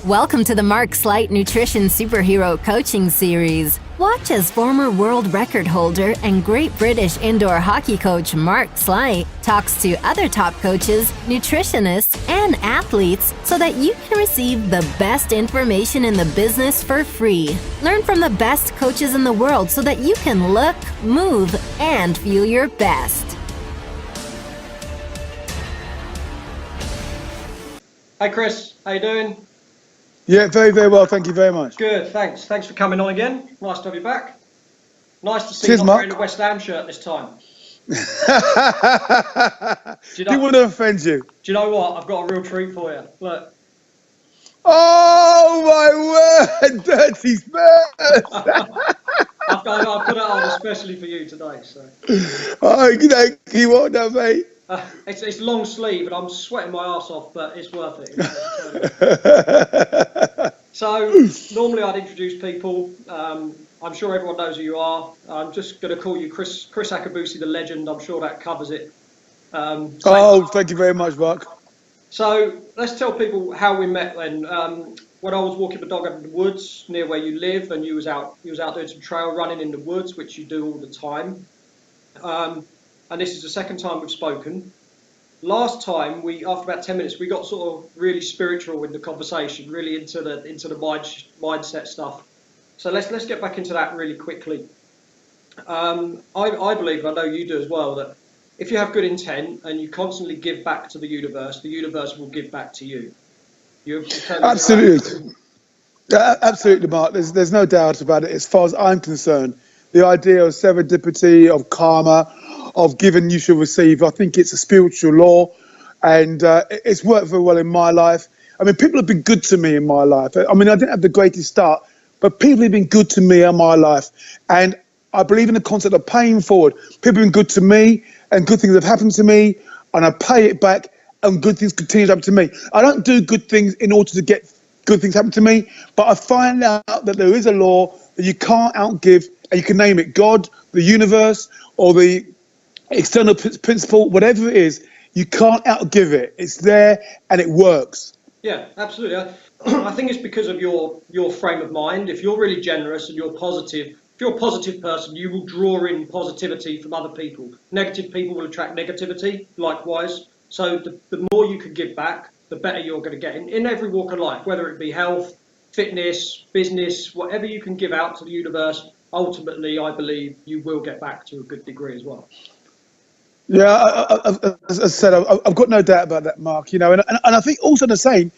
Welcome to the Mark Sleight Nutrition Superhero Coaching Series. Watch as former world record holder and Great British indoor hockey coach Mark Sleight talks to other top coaches, nutritionists, and athletes so that you can receive the best information in the business for free. Learn from the best coaches in the world so that you can look, move, and feel your best. Hi Chris, how you doing? Yeah, very, very well. Thank you very much. Good, thanks. Thanks for coming on again. Nice to have you back. Nice to see Cheers, you not Mark. wearing a West Ham shirt this time. Didn't want to offend you. Do you know what? I've got a real treat for you. Look. Oh my word, dirty Spurs! I've put it on especially for you today. So. Oh, you want that, mate? It's long sleeve and I'm sweating my arse off, but it's worth it. So normally I'd introduce people. I'm sure everyone knows who you are. I'm just going to call you Kriss Akabusi, the legend. I'm sure that covers it. Thank you very much, Mark. So let's tell people how we met then. When I was walking the dog out in the woods near where you live, and you was out doing some trail running in the woods, which you do all the time. And this is the second time we've spoken. Last time, after about 10 minutes, we got sort of really spiritual in the conversation, really into the mindset stuff. So let's get back into that really quickly. I believe, and I know you do as well, that if you have good intent and you constantly give back to the universe will give back to you. Absolutely. Absolutely, Mark. There's no doubt about it. As far as I'm concerned, the idea of serendipity, of karma, of given you shall receive, I think it's a spiritual law, and it's worked very well in my life. I mean, people have been good to me in my life. I mean, I didn't have the greatest start, but people have been good to me in my life, and I believe in the concept of paying forward. People have been good to me, and good things have happened to me, and I pay it back, and good things continue to happen to me. I don't do good things in order to get good things happen to me, but I find out that there is a law that you can't outgive, and you can name it God, the universe, or the external principle, whatever it is, you can't outgive it. It's there and it works. Yeah, absolutely. I think it's because of your frame of mind. If you're really generous and you're positive, if you're a positive person, you will draw in positivity from other people. Negative people will attract negativity, likewise. So the more you can give back, the better you're going to get in every walk of life, whether it be health, fitness, business, whatever you can give out to the universe, ultimately, I believe you will get back to a good degree as well. Yeah, as I said, I've got no doubt about that, Mark. And I think also the same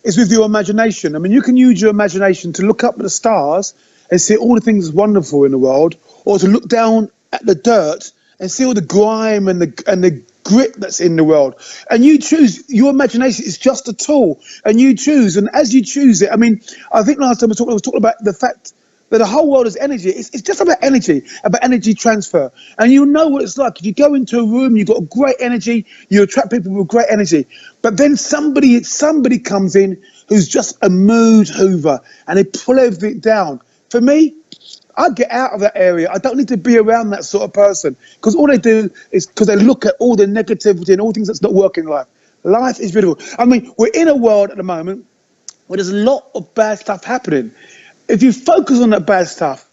is with your imagination. I mean, you can use your imagination to look up at the stars and see all the things wonderful in the world, or to look down at the dirt and see all the grime and the grit that's in the world. And you choose. Your imagination is just a tool, and you choose. And as you choose it, I mean, I think last time I was talking about the fact that the whole world is energy. It's just about energy transfer. And you know what it's like. If you go into a room, you've got great energy, you attract people with great energy. But then somebody comes in who's just a mood hoover, and they pull everything down. For me, I get out of that area. I don't need to be around that sort of person, because all they do is because they look at all the negativity and all things that's not working in life. Life is beautiful. I mean, we're in a world at the moment where there's a lot of bad stuff happening. If you focus on that bad stuff,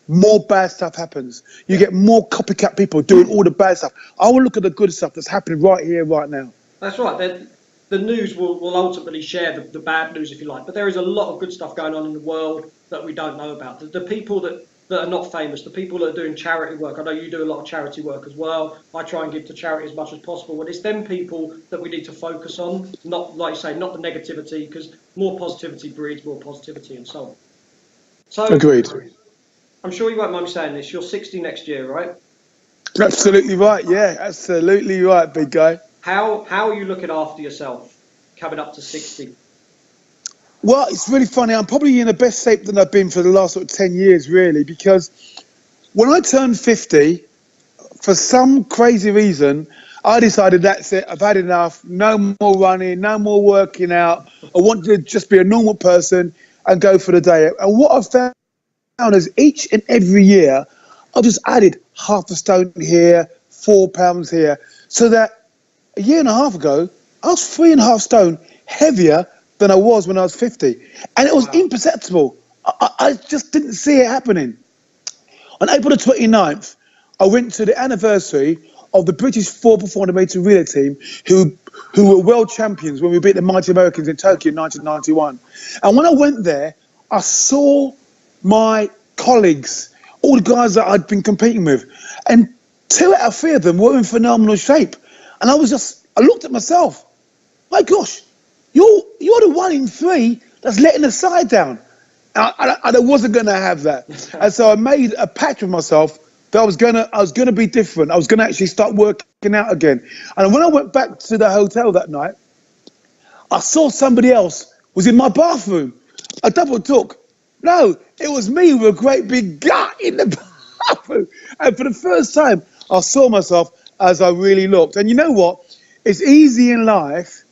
more bad stuff happens. You get more copycat people doing all the bad stuff. I will look at the good stuff that's happening right here, right now. That's right. The news will ultimately share the bad news, if you like. But there is a lot of good stuff going on in the world that we don't know about. The people that are not famous, the people that are doing charity work. I know you do a lot of charity work as well. I try and give to charity as much as possible. But it's them people that we need to focus on, not, like you say, not the negativity, because more positivity breeds more positivity and so on. So, agreed. I'm sure you won't mind me saying this. You're 60 next year, right? Absolutely right. Yeah, absolutely right, big guy. How are you looking after yourself coming up to 60? Well, it's really funny. I'm probably in the best shape than I've been for the last sort of 10 years, really, because when I turned 50, for some crazy reason, I decided that's it. I've had enough. No more running, no more working out. I want to just be a normal person and go for the day. And what I've found is each and every year, I've just added half a stone here, 4 pounds here, so that a year and a half ago, I was 3.5 stone heavier than I was when I was 50. And it was imperceptible. I just didn't see it happening. On April the 29th, I went to the anniversary of the British 4x400 metre relay team who were world champions when we beat the mighty Americans in Tokyo in 1991. And when I went there, I saw my colleagues, all the guys that I'd been competing with, and 2 out of 3 of them were in phenomenal shape. And I looked at myself, my gosh, you're the 1 in 3 that's letting the side down. And I wasn't going to have that. And so I made a pact with myself that I was gonna be different. I was gonna actually start working out again. And when I went back to the hotel that night, I saw somebody else was in my bathroom. I double took. No, it was me with a great big gut in the bathroom. And for the first time, I saw myself as I really looked. And you know what? It's easy in life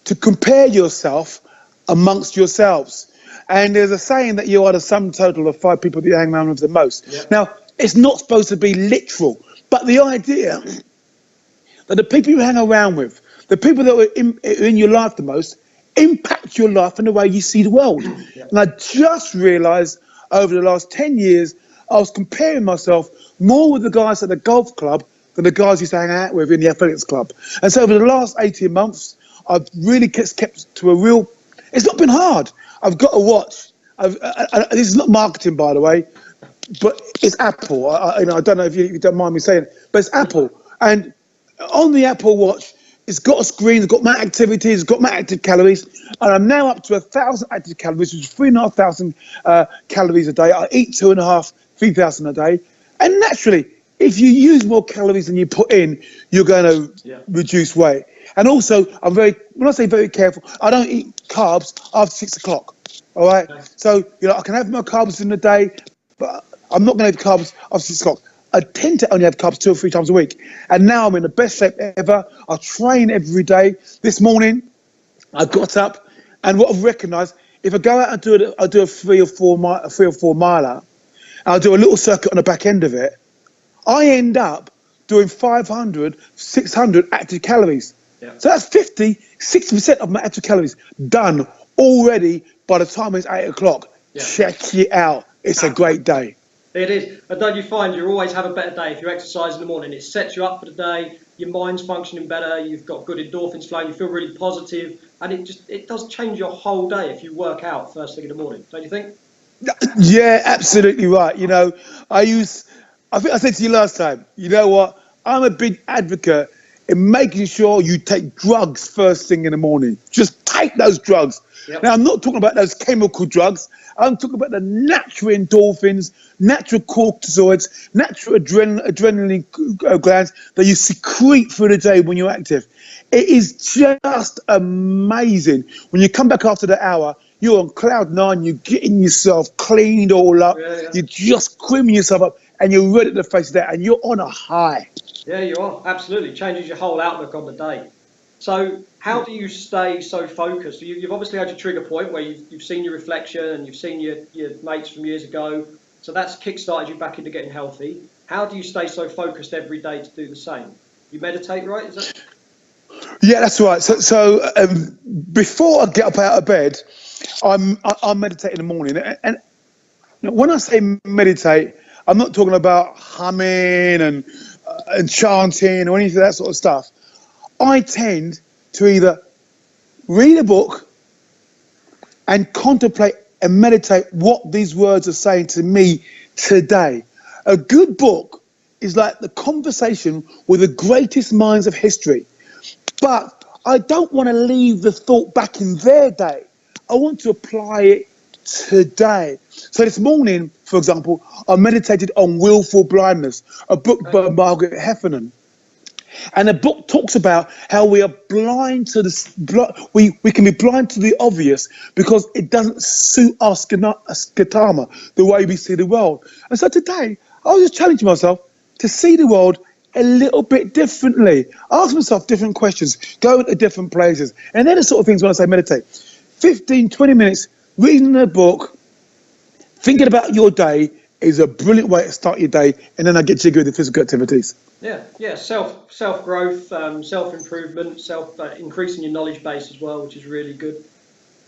to compare yourself amongst yourselves. And there's a saying that you are the sum total of 5 people that you hang around with the most. Yeah. Now, it's not supposed to be literal, but the idea that the people you hang around with, the people that are in your life the most, impact your life and the way you see the world. Yeah. And I just realised over the last 10 years, I was comparing myself more with the guys at the golf club than the guys I used to hang out with in the athletics club. And so over the last 18 months, I've really kept to a real... It's not been hard. I've got a watch. This is not marketing, by the way, but it's Apple. I don't know if you don't mind me saying it, but it's Apple. And on the Apple Watch, it's got a screen, it's got my activities, it's got my active calories, and I'm now up to 1,000 active calories, which is 3,500 calories a day. I eat 2,500, 3,000 a day. And naturally, if you use more calories than you put in, you're going to reduce weight. And also, when I say very careful, I don't eat carbs after 6 o'clock. All right. Okay. So, I can have my carbs in the day, but I'm not going to have carbs after 6 o'clock. I tend to only have carbs 2 or 3 times a week. And now I'm in the best shape ever. I train every day. This morning, I got up, and what I've recognised, if I go out and I do a 3 or 4 miler, and I'll do a little circuit on the back end of it, I end up doing 500, 600 active calories. Yeah. So that's 60% of my active calories done already by the time it's 8 o'clock. Yeah. Check it out. It's a great day. It is. And don't you find you always have a better day if you exercise in the morning? It sets you up for the day. Your mind's functioning better. You've got good endorphins flowing. You feel really positive. And it does change your whole day if you work out first thing in the morning. Don't you think? Yeah, absolutely right. I think I said to you last time, you know what? I'm a big advocate in making sure you take drugs first thing in the morning. Just take those drugs. Yep. Now, I'm not talking about those chemical drugs. I'm talking about the natural endorphins, natural cortisoids, natural adrenaline glands that you secrete through the day when you're active. It is just amazing. When you come back after the hour, you're on cloud 9, you're getting yourself cleaned all up, you're just creaming yourself up, and you're ready to face that, and you're on a high. Yeah, you are. Absolutely. Changes your whole outlook on the day. So how do you stay so focused? You've obviously had your trigger point where you've seen your reflection and you've seen your mates from years ago. So that's kick-started you back into getting healthy. How do you stay so focused every day to do the same? You meditate, right? Is that... Yeah, that's right. So before I get up out of bed, I meditate in the morning. And when I say meditate, I'm not talking about humming and chanting or any of that sort of stuff. I tend to either read a book and contemplate and meditate what these words are saying to me today. A good book is like the conversation with the greatest minds of history. But I don't want to leave the thought back in their day. I want to apply it today. So this morning, for example, I meditated on willful blindness, a book by Margaret Heffernan. And the book talks about how we are blind to we can be blind to the obvious because it doesn't suit our scatama, the way we see the world. And so today, I was just challenging myself to see the world a little bit differently. Ask myself different questions, go into different places. And they're the sort of things when I say meditate. 15, 20 minutes reading a book, thinking about your day is a brilliant way to start your day. And then I get jiggy with the physical activities. Yeah, self-growth, self-improvement, increasing your knowledge base as well, which is really good.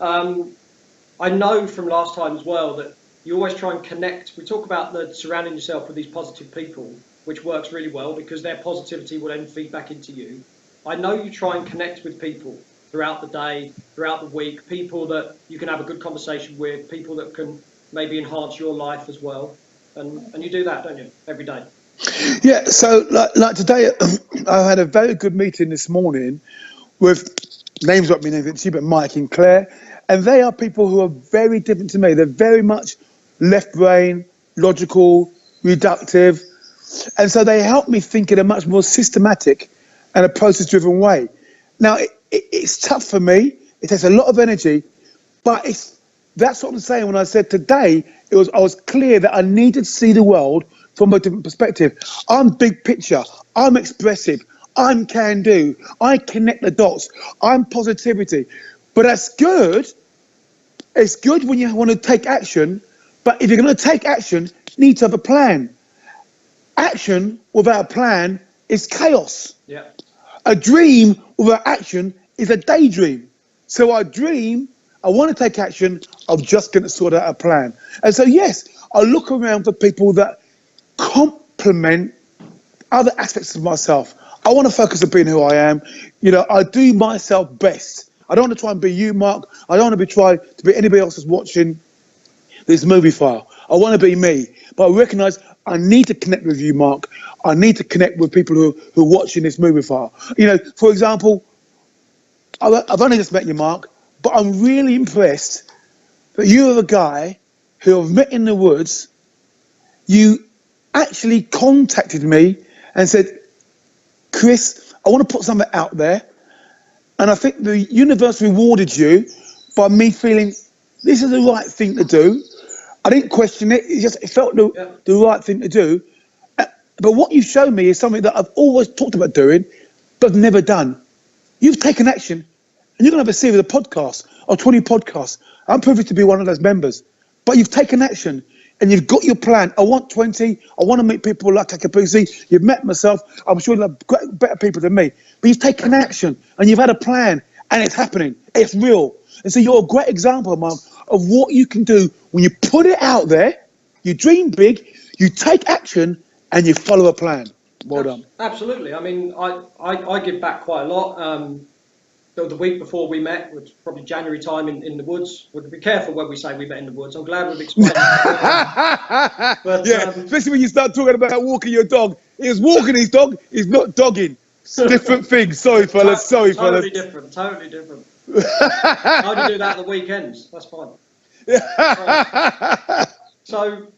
I know from last time as well that you always try and connect. We talk about surrounding yourself with these positive people, which works really well because their positivity will then feed back into you. I know you try and connect with people throughout the day, throughout the week, people that you can have a good conversation with, people that can maybe enhance your life as well. And you do that, don't you, every day? Yeah, so like today, I had a very good meeting this morning with names not being anything, but Mike and Claire, and they are people who are very different to me. They're very much left brain, logical, reductive, and so they help me think in a much more systematic and a process-driven way. Now, it's tough for me. It takes a lot of energy, but that's what I'm saying when I said today. I was clear that I needed to see the world from a different perspective. I'm big picture. I'm expressive. I'm can do. I connect the dots. I'm positivity. But that's good. It's good when you want to take action. But if you're going to take action, you need to have a plan. Action without a plan is chaos. Yeah. A dream without action is a daydream. So I dream, I want to take action, I'm just going to sort out a plan. And so, yes, I look around for people that complement other aspects of myself. I want to focus on being who I am. You know, I do myself best. I don't want to try and be you, Mark. I don't want to try to be anybody else that's watching this movie file. I want to be me. But I recognise I need to connect with you, Mark. I need to connect with people who are watching this movie file. You know, for example, I've only just met you, Mark, but I'm really impressed that you are the guy who I've met in the woods. You actually contacted me and said, Kriss, I want to put something out there. And I think the universe rewarded you by me feeling this is the right thing to do. I didn't question it. It felt the right thing to do. But what you've shown me is something that I've always talked about doing, but never done. You've taken action, and you're going to have a series of podcasts, or 20 podcasts. I'm privileged to be one of those members. But you've taken action, and you've got your plan. I want 20. I want to meet people like Akabusi. You've met myself. I'm sure you'll have better people than me. But you've taken action, and you've had a plan, and it's happening. It's real. And so you're a great example, Mark, of what you can do when you put it out there, you dream big, you take action, and you follow a plan. Well done. Absolutely. I mean, I give back quite a lot. The week before we met, which was probably January time in the woods. We'll be careful when we say we met in the woods. I'm glad we've explained that. But, yeah, especially when you start talking about walking your dog. He was walking his dog, he's not dogging. It's different things. Sorry, fellas. Sorry, fellas. Totally different. I only do that at the weekends. That's fine. So,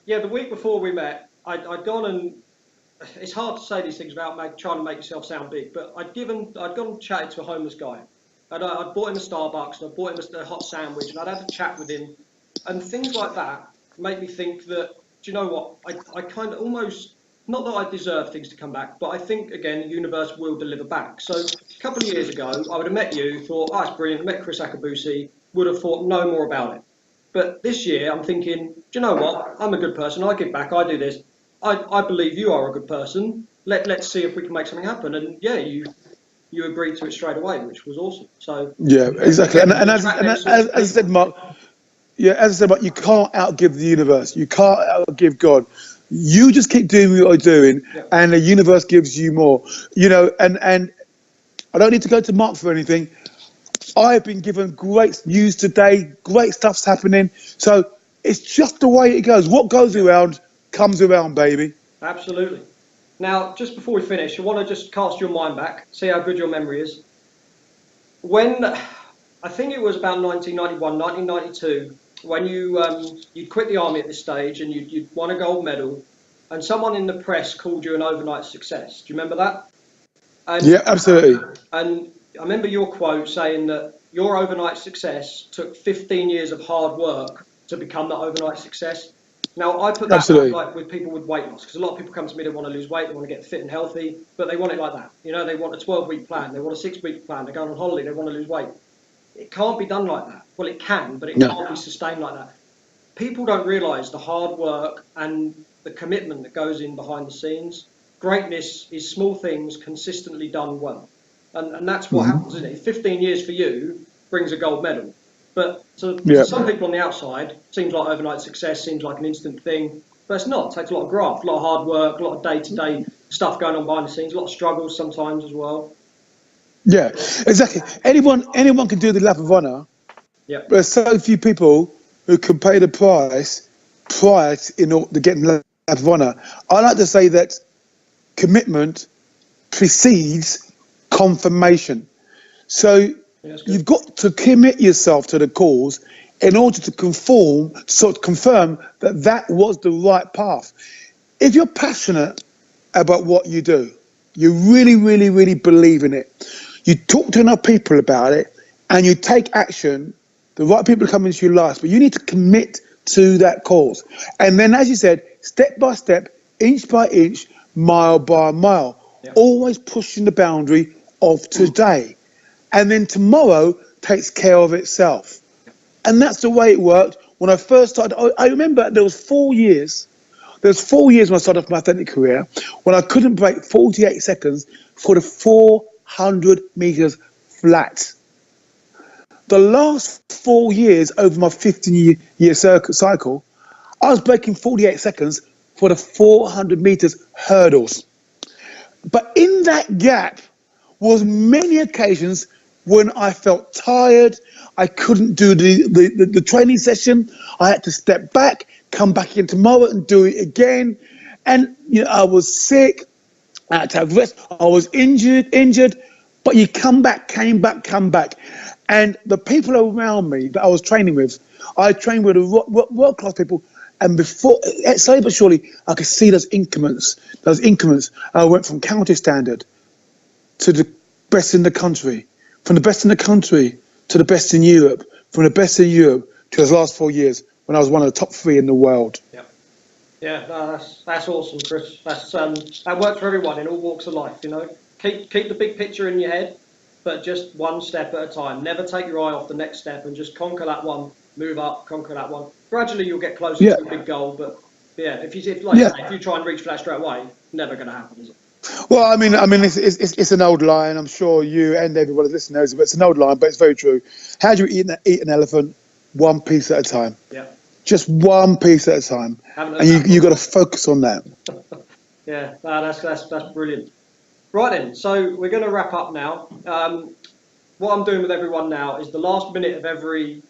yeah, the week before we met, I'd gone and it's hard to say these things without trying to make yourself sound big, but I'd gone and chatted to a homeless guy. I'd bought him a Starbucks and I bought him a hot sandwich and I'd had a chat with him, and things like that make me think that, do you know what, I kind of almost, not that I deserve things to come back, but I think, again, the universe will deliver back. So a couple of years ago, I would have met you, thought, oh, it's brilliant, I met Kriss Akabusi, would have thought no more about it. But this year, I'm thinking, do you know what, I'm a good person, I give back, I do this. I believe you are a good person. Let's see if we can make something happen. And yeah, you agreed to it straight away, which was awesome. So yeah, exactly. And as I said, Mark, you can't outgive the universe. You can't outgive God. You just keep doing what you're doing, and the universe gives you more. You know, and I don't need to go to Mark for anything. I've been given great news today. Great stuff's happening. So it's just the way it goes. What goes around comes around, baby. Absolutely. Now, just before we finish, I want to just cast your mind back, see how good your memory is. When, I think it was about 1991, 1992, when you'd quit the army at this stage and you'd won a gold medal, and someone in the press called you an overnight success. Do you remember that? And, yeah, absolutely. And I remember your quote saying that your overnight success took 15 years of hard work to become that overnight success. Now, I put that like with people with weight loss, because a lot of people come to me, they want to lose weight, they want to get fit and healthy, but they want it like that. You know, they want a 12-week plan, they want a 6-week plan, they're going on holiday, they want to lose weight. It can't be done like that. Well, it can, but it can't be sustained like that. People don't realise the hard work and the commitment that goes in behind the scenes. Greatness is small things consistently done well. And that's what happens, isn't it? 15 years for you brings a gold medal. But to some people on the outside, seems like overnight success, seems like an instant thing. But it's not. It takes a lot of graft, a lot of hard work, a lot of day-to-day stuff going on behind the scenes, a lot of struggles sometimes as well. Yeah, exactly. Anyone can do the lap of honour. Yeah. But there's so few people who can pay the price prior to getting the lap of honour. I like to say that commitment precedes confirmation. So you've got to commit yourself to the cause in order to confirm that was the right path. If you're passionate about what you do, you really, really, really believe in it, you talk to enough people about it, and you take action, the right people come into your life, but you need to commit to that cause. And then, as you said, step by step, inch by inch, mile by mile, always pushing the boundary of today. And then tomorrow takes care of itself. And that's the way it worked. When I first started, I remember there was 4 years. There was 4 years when I started off my athletic career when I couldn't break 48 seconds for the 400 meters flat. The last 4 years over my 15-year cycle, I was breaking 48 seconds for the 400 meters hurdles. But in that gap was many occasions when I felt tired, I couldn't do the training session, I had to step back, come back in tomorrow and do it again. And I was sick, I had to have rest, I was injured, but you come back. And the people around me that I was training with, I trained with world-class people, and before, slowly but surely, I could see those increments. I went from county standard to the best in the country, from the best in the country to the best in Europe, from the best in Europe to the last 4 years when I was one of the top 3 in the world. Yeah, no, that's awesome, Chris. That works for everyone in all walks of life. Keep the big picture in your head, but just one step at a time. Never take your eye off the next step, and just conquer that one. Move up, conquer that one. Gradually, you'll get closer to the big goal. But if you try and reach for that straight away, never going to happen, is it? Well, I mean, it's an old line. I'm sure you and everybody listening knows it, but it's an old line, but it's very true. How do you eat an elephant? One piece at a time. Yeah. Just one piece at a time, and you got to focus on that. Yeah, that's brilliant. Right then, so we're going to wrap up now. What I'm doing with everyone now is the last minute of every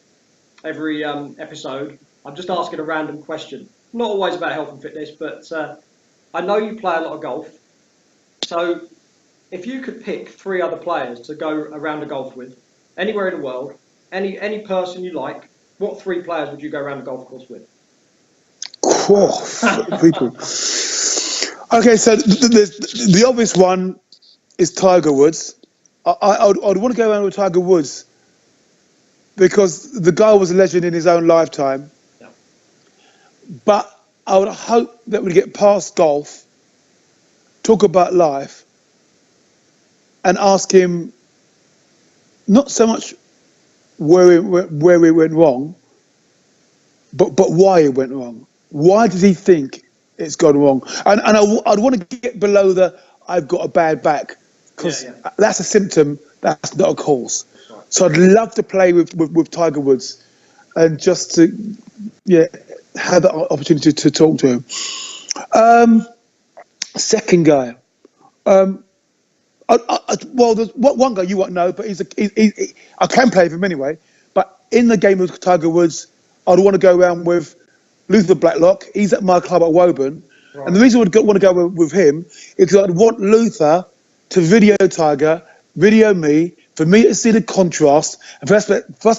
episode, I'm just asking a random question. Not always about health and fitness, but I know you play a lot of golf. So if you could pick 3 other players to go around a golf with, anywhere in the world, any person you like, what 3 players would you go around the golf course with? People. Okay, so the obvious one is Tiger Woods. I'd want to go around with Tiger Woods because the guy was a legend in his own lifetime. Yeah. But I would hope that we get past golf, talk about life, and ask him not so much where we went wrong, but why it went wrong. Why did he think it's gone wrong? And I'd want to get below the I've got a bad back, because that's a symptom, that's not a cause. Right. So I'd love to play with Tiger Woods and just to have that opportunity to talk to him. Second guy. There's one guy you won't know, but I can play with him anyway. But in the game with Tiger Woods, I'd want to go around with Luther Blacklock. He's at my club at Woburn. Right. And the reason I would want to go with him is because I'd want Luther to video Tiger, video me, for me to see the contrast, and for us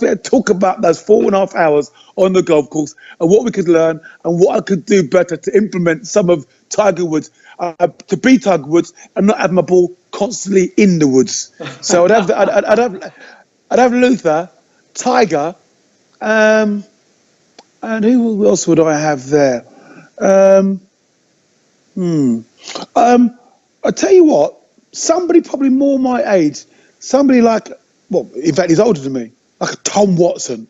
to talk about those 4.5 hours on the golf course and what we could learn and what I could do better to implement some of Tiger Woods, to be Tiger Woods and not have my ball constantly in the woods. So I'd have Luther, Tiger, and who else would I have there? I tell you what, somebody probably more my age, somebody like, well, in fact, he's older than me, like a Tom Watson.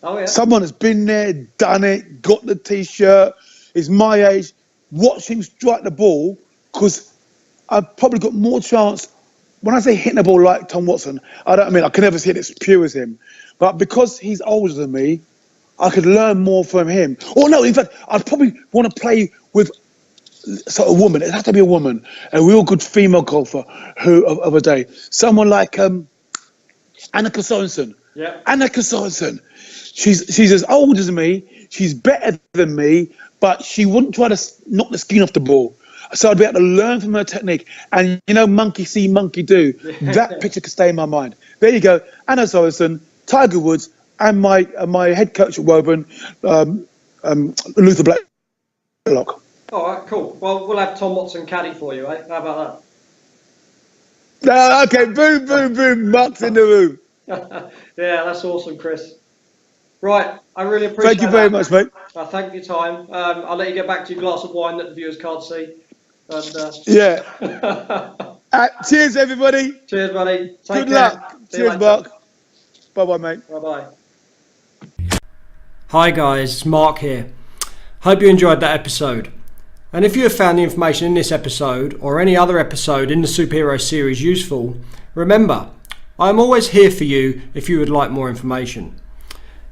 Oh yeah. Someone that's been there, done it, got the T-shirt, is my age. Watch him strike the ball, because I've probably got more chance when I say hitting the ball like Tom Watson, I mean I can never hit it as pure as him. But because he's older than me, I could learn more from him. Or no, in fact, I'd probably want to play with sort of woman. It has to be a woman, a real good female golfer who of a day. Someone like Annika Sorensen. Yeah. Annika Sorensen. She's as old as me. She's better than me, but she wouldn't try to knock the skin off the ball. So I'd be able to learn from her technique. And monkey see, monkey do. That picture could stay in my mind. There you go. Anna Sorensen, Tiger Woods, and my head coach at Woburn, Luther Blacklock. All right, cool. Well, we'll have Tom Watson caddy for you, eh? How about Okay, boom, boom, boom. Mark's in the room. that? Yeah, that's awesome, Kriss. Right, I really appreciate it. Thank you very much, mate. I thank you for your time. I'll let you get back to your glass of wine that the viewers can't see. And, Yeah. Cheers, everybody. Cheers, buddy. Take Good care. luck. See you Cheers, later. Mark. Bye-bye, mate. Bye-bye. Hi guys, it's Mark here. Hope you enjoyed that episode. And if you have found the information in this episode or any other episode in the Superhero series useful, remember, I am always here for you if you would like more information.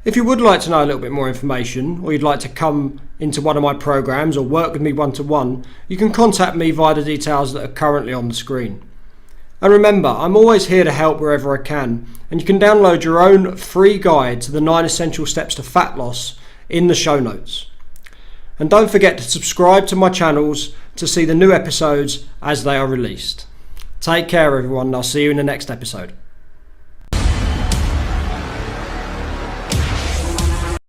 If you would like to know a little bit more information, or you'd like to come into one of my programs or work with me one-to-one, you can contact me via the details that are currently on the screen. And remember, I'm always here to help wherever I can, and you can download your own free guide to the 9 essential steps to fat loss in the show notes. And don't forget to subscribe to my channels to see the new episodes as they are released. Take care everyone, and I'll see you in the next episode.